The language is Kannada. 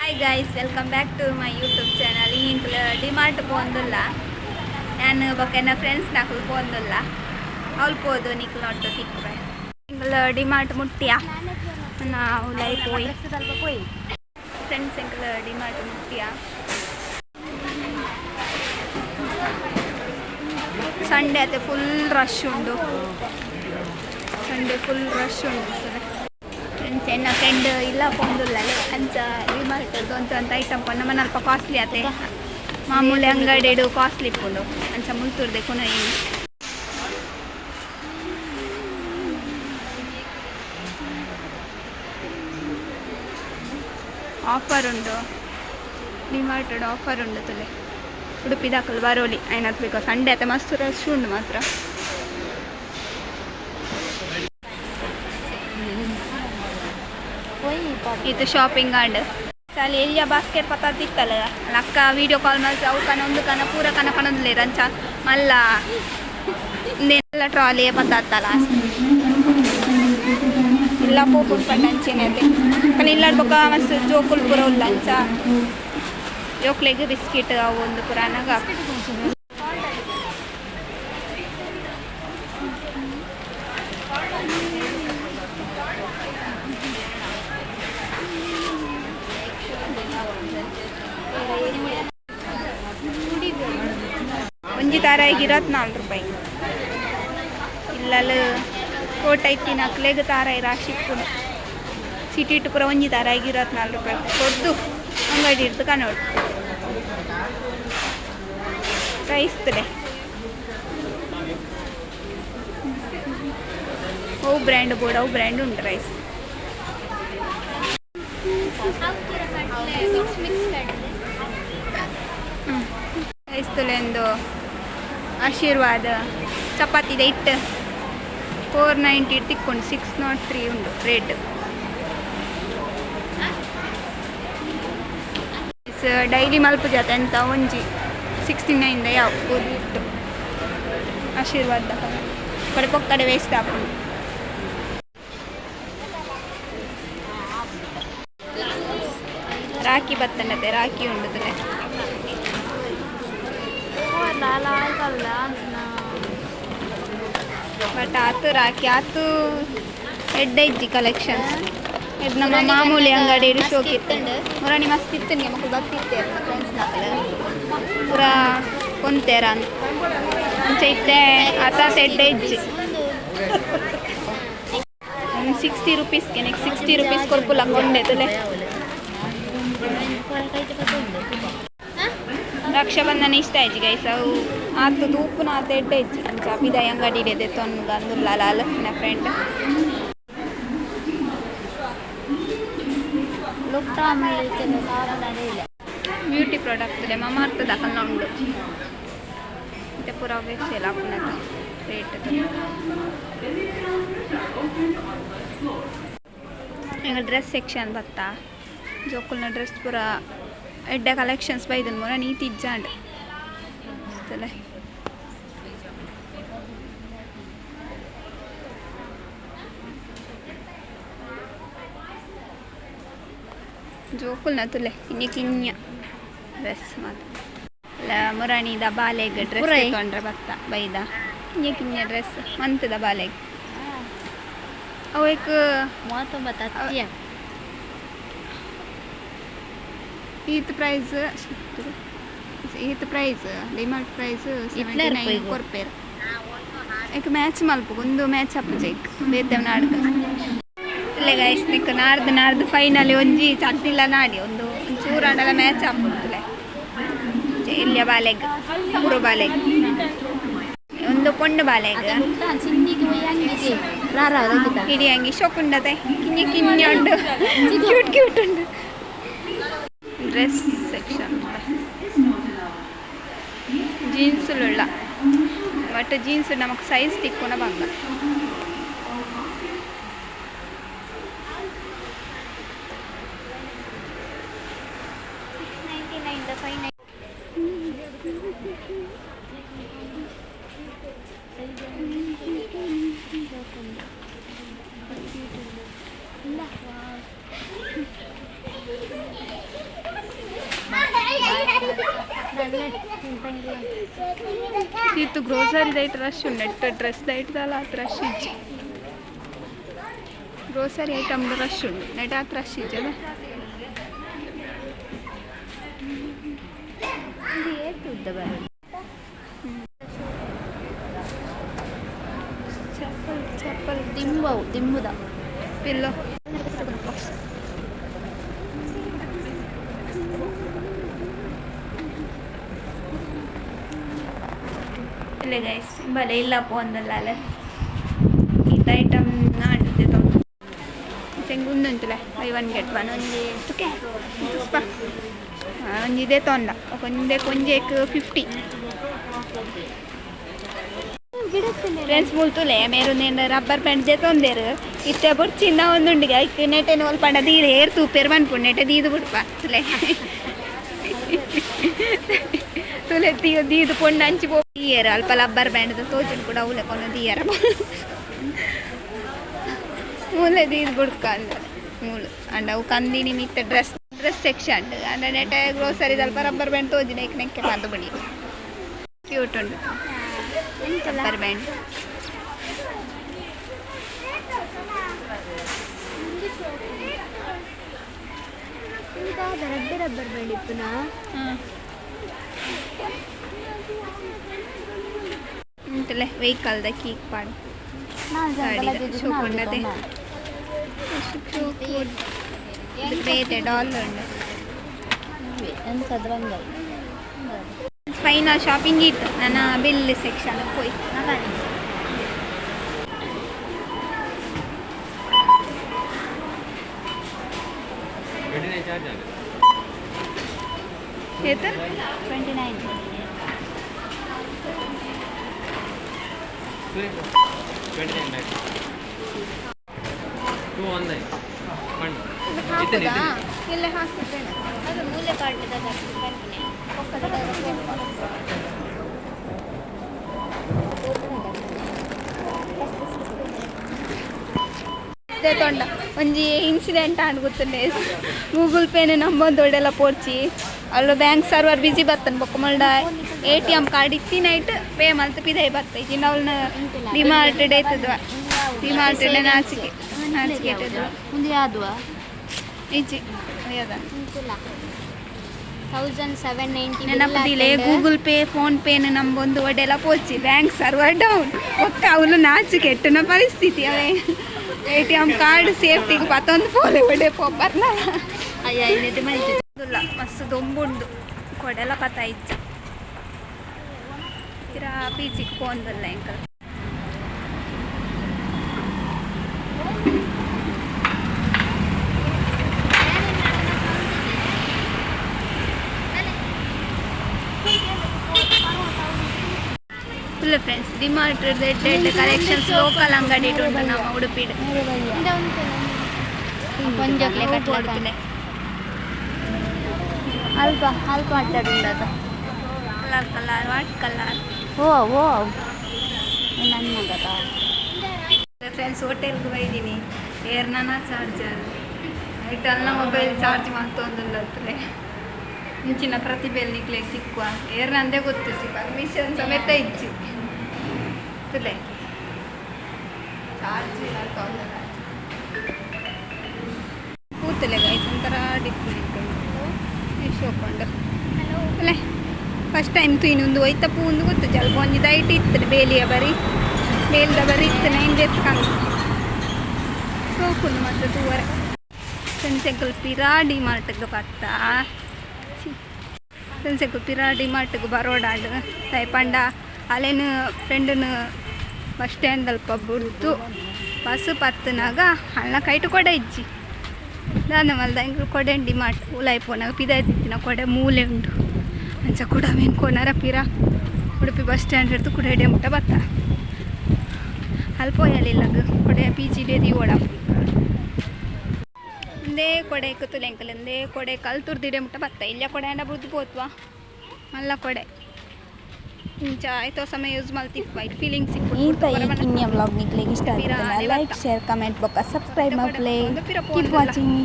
Hi guys, welcome back to my YouTube channel. Inkle DMart pondulla. Nanu bokena friends nakul pondulla. Avul podu nikku nottu tikre. Inkle DMart muttiya. Na ulai poye. Friends inkle DMart muttiya. Sunday ate full rush undu. Sunday full rush undu. ನನ್ನ ಫ್ರೆಂಡ್ ಇಲ್ಲ ಪೊಂದುಲ್ಲ ಅಂಚ ಡಿಮಾರ್ಟ್ ಅಂತ ಐಟಮ್ ಕೊಂಡು ನಮ್ಮ ಅಲ್ಪ ಕಾಸ್ಟ್ಲಿ ಆತೆ ಮಾಮೂಲಿ ಅಂಗಡಿಡು ಕಾಸ್ಟ್ಲಿ ಇಪ್ಪುಂಡು ಅಂಚ ಮುಲ್ತುರ್ದೆ ಕುನ ಆಫರ್ ಉಂಡು ಡಿಮಾರ್ಟ್ ಆಫರ್ ಉಂಡು ತುಲೆ ಉಡುಪಿ ದಾಖಲು ಬರೋಲಿ ಐನತ್ ಬೇಕು ಸಂಡೇ ಆತ ಮಸ್ತ್ ರಶ್ ಉಂಡು ಮಾತ್ರ ಇದು ಶಾಪಿಂಗ್ ಆಂಡ್ ಅಲ್ಲಿ ಎಲ್ಲಿಯ ಬಾಸ್ಕೆಟ್ ಪತ್ತಾತಿತ್ತಲ್ಲ ಅಕ್ಕ ವಿಡಿಯೋ ಕಾಲ್ ಮಾಡಿ ಅವು ಕನ ಒಂದು ಕನ ಪೂರ ಕನ ಕಣದ್ಲೇ ರಂಚ ಮಲ್ಲ ಎಲ್ಲ ಟ್ರಾಲಿ ಪತ್ತಾತ್ತಲ್ಲ ಇಲ್ಲ ಪೋಪುಡ್ ಪಟ್ಟಂಚಿನೈತೆ కానీ ಇಲ್ಲಾಡ್ಬೇಕ ಮಸ್ತ್ ಜೋಕುಲ್ ಪೂರ ಉಲ್ಲಂಚ ಜೋಕ್ಲೆಗ್ ಬಿಸ್ಕಿಟ್ ಅವು ಒಂದು ಪುರಾನಾಗ ಒಂಜಿ ತಾರಾಯಿಗೆ 24 ರೂಪಾಯಿ ಇಲ್ಲಲ್ಲಿ ಕೋಟ ಐತಿ ನಕ್ಲೆಗ್ ತಾರಾಯಿ ರಾಶಿ ಸಿಟಿ ಇಟ್ಟು ಪೂರ ಒಂಜಿ ತಾರಾಯಿಗೆ 24 ರೂಪಾಯಿ ಕೊಡ್ದು ಅಂಗಡಿ ಇಡ್ತು ಕನೋಡು ರೈಸ್ ತಲೆ ಅವು ಬ್ರ್ಯಾಂಡ್ ಬೋರ್ಡ್ ಅವು ಬ್ರ್ಯಾಂಡ್ ಉಂಟು ರೈಸ್ ರೈಸ್ ತಲೆಂದು ಆಶೀರ್ವಾದ ಚಪಾತಿದ ಇಟ್ಟು 490 ತಿಕ್ಕೊಂಡು 603 ಉಂಡು ರೇಟ್ ಡೈಲಿ ಮಲ್ಪ ಜಾತೆ ಅಂತ ಒಂಜಿ 69 ಯಾವ ಇಟ್ಟು ಆಶೀರ್ವಾದ ಕಡೆ ಪೊಕ್ಕಡೆ ವೇಸ್ಟ್ ಹಾಕೊಂಡು ರಾಖಿ ಬತ್ತನತೆ ರಾಖಿ ಉಂಡುತ್ತದೆ ಬಟ್ ಆತು ರಾಖಿ ಆತು ಎಡ್ಡೆ ಇಜ್ಜಿ ಕಲೆಕ್ಷನ್ಸ್ ಇದು ನಮ್ಮ ಮಾಮೂಲಿ ಅಂಗಡಿ ಶೋಕ್ ಇತ್ತು ಮುರಾಣಿ ಮಸ್ತ್ ಇತ್ತು ನಿಮಗೆ ಮಕ್ಕಳು ಬರ್ತಿತ್ತೆ ಫ್ರೆಂಡ್ಸ್ ನಾಕಲು ಪೂರ ಕೊಂತೇರ ಅಂಚ ಇತ್ತೆ ಆತ ಎಡ್ಡೆ ಇಜ್ಜಿ 60 ರೂಪೀಸ್ಗೆ ನೆಕ್ಸ್ಟ್ 60 ರೂಪೀಸ್ ಕೊರ್ಪುಲ್ಲ ಕೊಂಡೆತಲೆ ರಕ್ಷಾಬಂಧನ ಇಷ್ಟ ಆಯ್ತು ಗೈಸ್ ಅವು ಆತು ತೂಪುನ ಆತ ಎಡ್ಡೆ ಇಜ್ಜಿ ಅಂಚ ಬಿದಾಯ ಅಂಗಡಿ ಇಡದೆ ತೊಂದು ಅಂದುಲ್ಲ ಲಾಲ್ ನನ್ನ ಫ್ರೆಂಡ್ ಬ್ಯೂಟಿ ಪ್ರಾಡಕ್ಟ್ ಮಮಾರ್ತ್ ದಾಖಲ ಉಂಡು ಮತ್ತೆ ಪೂರ ವೆಬ್ಸೈಲ್ ಹಾಪುನ ರೇಟ್ ಈಗ ಡ್ರೆಸ್ ಸೆಕ್ಷನ್ ಬತ್ತಾ ಜೋಕುಲ್ನ ಡ್ರೆಸ್ ಪೂರ ಎಡ್ಡೆ ಕಲೆಕ್ಷನ್ಸ್ ಬೈದನ್ ಮೂರ ನೀತಿ ಇಜ್ಜಾಂಡ್ ತಲೆ ಜೋಕುಲ್ನ ತುಲೆ ಇನ್ನಿ ಕಿನ್ಯ ಡ್ರೆಸ್ ಮಾತ್ರ ಮುರಾಣಿದ ಬಾಲೆಗ್ ಡ್ರೆಸ್ ತಗೊಂಡ್ರೆ ಬತ್ತ ಬೈದ ಇನ್ನಿ ಕಿನ್ಯ ಡ್ರೆಸ್ ಮಂತದ ಬಾಲೆಗ್ ಅವಕ್ 39 ಈತ್ ಪ್ರೈಸ್ ಡಿಮಾರ್ಟ್ ಪ್ರೈಸ್ 79 ಕೊರ್ಪೇರ್ ಏಕೆ ಮ್ಯಾಚ್ ಮಲ್ಪ ಒಂದು ಮ್ಯಾಚ್ ಅಪ್ಪಜೈಕ್ ಬೇತೇವ್ ನಾಡ್ಕ ಇಲ್ಲೇ ಗೈಸ್ ನಿಕ್ಕ ನಾರ್ದು ಫೈನಲಿ ಒಂಜಿ ಚಟ್ಟಿಲ್ಲ ನಾಡಿ ಒಂದು ಚೂರಾಂಡಲ ಮ್ಯಾಚ್ ಹಾಕ್ಬಿಡ್ತಲೆ ಇಲ್ಲಿಯ ಬಾಲೆಗ್ ಮೂರು ಬಾಲೆಗ್ ಒಂದು ಕೊಂಡು ಬಾಲೆಗ್ ಇಡೀ ಹಂಗೆ ಶೋಕುಂಡತೆ ಕಿನ್ಯ ಉಂಡು ಕ್ಯೂಟ್ ಉಂಡು ಡ್ರೆಸ್ ಸೆಕ್ಷನ್ ಜೀನ್ಸುಲ್ಲ ಬಟ್ ಜೀನ್ಸ್ ನಮಗೆ ಸೈಜ್ ತಿಕ್ಕೊನ ಬಂದ itu grocery date rush net dress date dala rush ichi grocery item rush net at rush ichi ada ये tudda baru chappal dimbuda pillow ले गाइस भले ಇಲ್ಲ ಪೋಂದಲ್ಲ ಅಲ್ಲ ಈ ಐಟಮ್ ನಾಡಿದೆ ತಗೊಂಡು ಚೆಂಗುಂದುಂಟುಲೆ ಬೈ ಒನ್ ಗೆಟ್ ಒನ್ ಒಂಜಿ ಓಕೆ ಒಂಜಿ ಇದೆ ತೊಂಡ ಒಂದೇ ಕೊಂಜೇಕ್ 50 ಫ್ರೆಂಡ್ಸ್ ಮುಲ್ತುಲೆ ಮೇರುನೇನು ರಬ್ಬರ್ ಪ್ಯಾಂಟ್ ದೆ ತೊಂದೇರು ಇತ್ತೆ ಬುಡ್ ಚಿನ್ನ ಒಂದುಂಡಿಗೆ ಐಕ್ ನೆಟೆನ ಒಲ್ ಪಂಡ ದೀರೆ ಏರ್ ತೂಪೇರ್ ಬನ್ಪುಂಡು ನೆಟೆ ದೀದು ಬಿಡ್ಪ ತುಲೆ ತುಲೆ ದೀದು ಪೊಂಡು ಹಂಚಿ ದಿಯರ ಅಲ್ಪ ರಬ್ಬರ್ ಬ್ಯಾಂಡ್ ತೋಜನ್ ಕೂಡ ಅವಲೆ ಕೊನ ದಿಯರ ಮೂಲೆ ದೀದು ಬುಡ್ಕ ಅಂದ್ರೆ ಮೂಲು ಅಂಡ್ ಅವು ಕಂದಿನಿ ಮಿತ್ತ ಡ್ರೆಸ್ ಸೆಕ್ಷನ್ ಅಂದ್ರೆ ನೆಟ ಗ್ರೋಸರಿ ಅಲ್ಪ ರಬ್ಬರ್ ಬ್ಯಾಂಡ್ ತೋಜಿನ ಏಕ್ ನೆಕ್ಕೆ ಪಾದು ಬಡಿ ಕ್ಯೂಟ್ ಉಂಟು ರಬ್ಬರ್ ಬ್ಯಾಂಡ್ ರಬ್ಬರ್ ಬ್ಯಾಂಡ್ ಇಪ್ಪುನಾ ಇಂತಲೇ ವೆಹಿಕಲ್ ದ ಕೀಕ್ ಪಾಡು ಶೋಕೊಂಡದೆ ಬೇತೆ ಡಾಲರ್ ಫೈನಲ್ ಶಾಪಿಂಗ್ ಇತ್ತು ನನ್ನ ಬಿಲ್ ಸೆಕ್ಷನ್ ಹೋಯ್ ಏತ 29 ಇಲ್ಲೇ ಹಾಕಿದ್ದೇನೆ ಅದು ಮೂಲೆ ಕಾಟಿದ ತೊಂಡ ಒಂಜಿ ಇನ್ಸಿಡೆಂಟ್ ಆಂಡ್ ಗೊತ್ತುಂಡೆ ಗೂಗಲ್ ಪೇನು ನಂಬೊಂದೊಡೆಲ್ಲ ಪೋಡ್ಚಿ ಅಲ್ಲ ಬ್ಯಾಂಕ್ ಸರ್ವರ್ ಬಿಸಿ ಬರ್ತನ್ ಬೊಕ್ಕ ಮಲ್ಡ ATM ಕಾರ್ಡ್ ಇತ್ತಿ ನೈಟ್ ಪೇ ಮಲ್ತು ಪಿದೈ ಬರ್ತೈತಿ ಅವಳನ್ನ ಡಿಮಾರ್ಟ್ ಡೇತದ್ವ ಡಿಮಾರ್ಟ್ ನಾಚಿಕೆ ಮುಂದೆ ಯಾವ್ದು ಈಚಿ ಅದ 1790 ನೆನಪದಿಲೆ ಗೂಗಲ್ ಪೇ ಫೋನ್ ಪೇನು ನಂಬೊಂದು ಒಡೆಲ್ಲ ಪೋಚಿ ಬ್ಯಾಂಕ್ ಸರ್ವರ್ ಡೌನ್ ಒಕ್ಕ ಅವಳು ನಾಚಿಕೆ ಎಟ್ಟನ ಪರಿಸ್ಥಿತಿ ಅವೇ ATM ಕಾರ್ಡ್ ಸೇಫ್ಟಿಗೆ ಪತ್ತೊಂದು ಪೋಲೆ ಒಡೆ ಪೊಬ್ಬರ್ನ ಇಲ್ಲ ಮಸ್ತ್ ದೊಂಬುಂಡು ಕೊಡೆಲ್ಲ ಪತ್ತ ಇಚ್ಚ ಕಿರಾ ಬೀಚಿಗೆ ಪೋಂದಲ್ಲ ಎಂಕಲ್ ಫುಲ್ ಫ್ರೆಂಡ್ಸ್ ಡಿಮಾರ್ಟ್ ಡೆಡ್ ಕಲೆಕ್ಷನ್ಸ್ ಲೋಕಲ್ ಅಂಗಡಿ ಉಂಟು ನಮ್ಮ ಉಡುಪಿಡ್ ಕೊಂಜಕ್ಲೆ ಕಟ್ಲೆ ಅಲ್ಪ ಅಲ್ಪ ಅಡ್ಡಾಡುಂಡು ಅದು ಕಲರ್ ಕಲರ್ ವಾಟ್ ಕಲರ್ ಓ ನನ್ನಗದ ಫ್ರೆಂಡ್ಸ್ ಹೋಟೆಲ್ಗೆ ಬೈದೀನಿ ಏರ್ನ ಚಾರ್ಜರ್ ಐಟಲ್ನ ಮೊಬೈಲ್ ಚಾರ್ಜ್ ಮಾಡ್ತೊಂದಿಲ್ಲ ಹತ್ರ ಇಂಚಿನ ಪ್ರತಿಭೆಯಲ್ಲಿ ನಿಕ್ಲೆ ಚಿಕ್ಕುವ ಏರ್ನಂದೇ ಗೊತ್ತಿತ್ತು ಪರ್ಮಿಷನ್ ಸಮೇತ ಇಚ್ಚಿ ತುಲೆ ಚಾರ್ಜ್ ಕೂತಲೆ ಗೈಸ್ ಒಂಥರ ಡಿಸ್ಪ್ಲೇ ಶೋಕೊಂಡು ಅಲ್ಲೇ ಫಸ್ಟ್ ಟೈಮ್ ಇನ್ನೊಂದು ಒಯ್ತಪ್ಪ ಒಂದು ಗೊತ್ತು ಸ್ವಲ್ಪ ಒಂಜಿ ದೈಟ್ ಇತ್ತು ಬೇಲಿಯ ಬರೀ ಬೇಲ್ದ ಬರೀ ಇತ್ತು ಹೆಂಗೆ ಎತ್ಕೊಂಡು ಸೋಕುಂಡು ಮತ್ತು ತೂವರೆ ಸಂಸೆಗಳು ಪಿರಾ ಡಿಮಾರ್ಟ್ಗೆ ಬತ್ತ ಸಂಸೆಗಳು ಪಿರಾ ಡಿಮಾರ್ಟ್ಗೆ ಬರೋಡಾಡು ತೈಪಂಡ ಅಲ್ಲೇನು ಫ್ರೆಂಡನ್ನು ಬಸ್ ಸ್ಟ್ಯಾಂಡ್ ಅಲ್ಪ ಬಿಡ್ತು ಬಸ್ ಪತ್ತನಾಗ ಅಲ್ಲ ಕೈಟು ಕೊಡೆ ಇಜ್ಜಿ ದಾನ ಮಲ್ದ ಹೆಂಗೆ ಕೊಡೆ ಡಿಮಾರ್ಟ್ ಉಲಾಯ್ಪೋನಾಗ ಪಿದಾಯ್ತಿನ ಕೊಡೆ ಮೂಲೆ ಉಂಟು ಅಂಚ ಕೂಡ ಮೇನ್ ಕೋನಾರ ಪಿರಾ ಉಡುಪಿ ಬಸ್ ಸ್ಟ್ಯಾಂಡ್ ಹಿಡ್ದು ಕೂಡ ಎಡೆ ಮುಟ್ಟ ಬತ್ತ ಅಲ್ಪೋಯಲ್ಲಿಲ್ಲಗ ಕೊಡೆ PGD ಓಡ ಒಂದೇ ಕೊಡೆ ಇಕ್ಕುತ್ತಲೆ ಎಂಕಲ್ ಒಂದೇ ಕೊಡೆ ಕಲ್ ತುರ್ದಿಡೆ ಮುಟ್ಟ ಬತ್ತ ಇಲ್ಲ ಕೊಡೆ ಅಂಡ ಬುದ್ಧಿ ಪೋತ್ವಾ ಮಲ್ಲ ಕೊಡೆ ಇಂಚ ಆಯ್ತು ಸಮಯ ಯೂಸ್ ಮಾಡ್ತೀವಿ ವೈಟ್ ಫೀಲಿಂಗ್ಸ್ ವ್ಲಾಗ್ ನಿಕ್ಲಿಗೆ ಇಷ್ಟ ಆಗಿದೆ ಲೈಕ್ ಶೇರ್ ಕಮೆಂಟ್ ಬೊಕ್ಕ ಸಬ್ಸ್ಕ್ರೈಬ್ ಮಾಡ್ಲೇ ಕೀಪ್ ವಾಚಿಂಗ್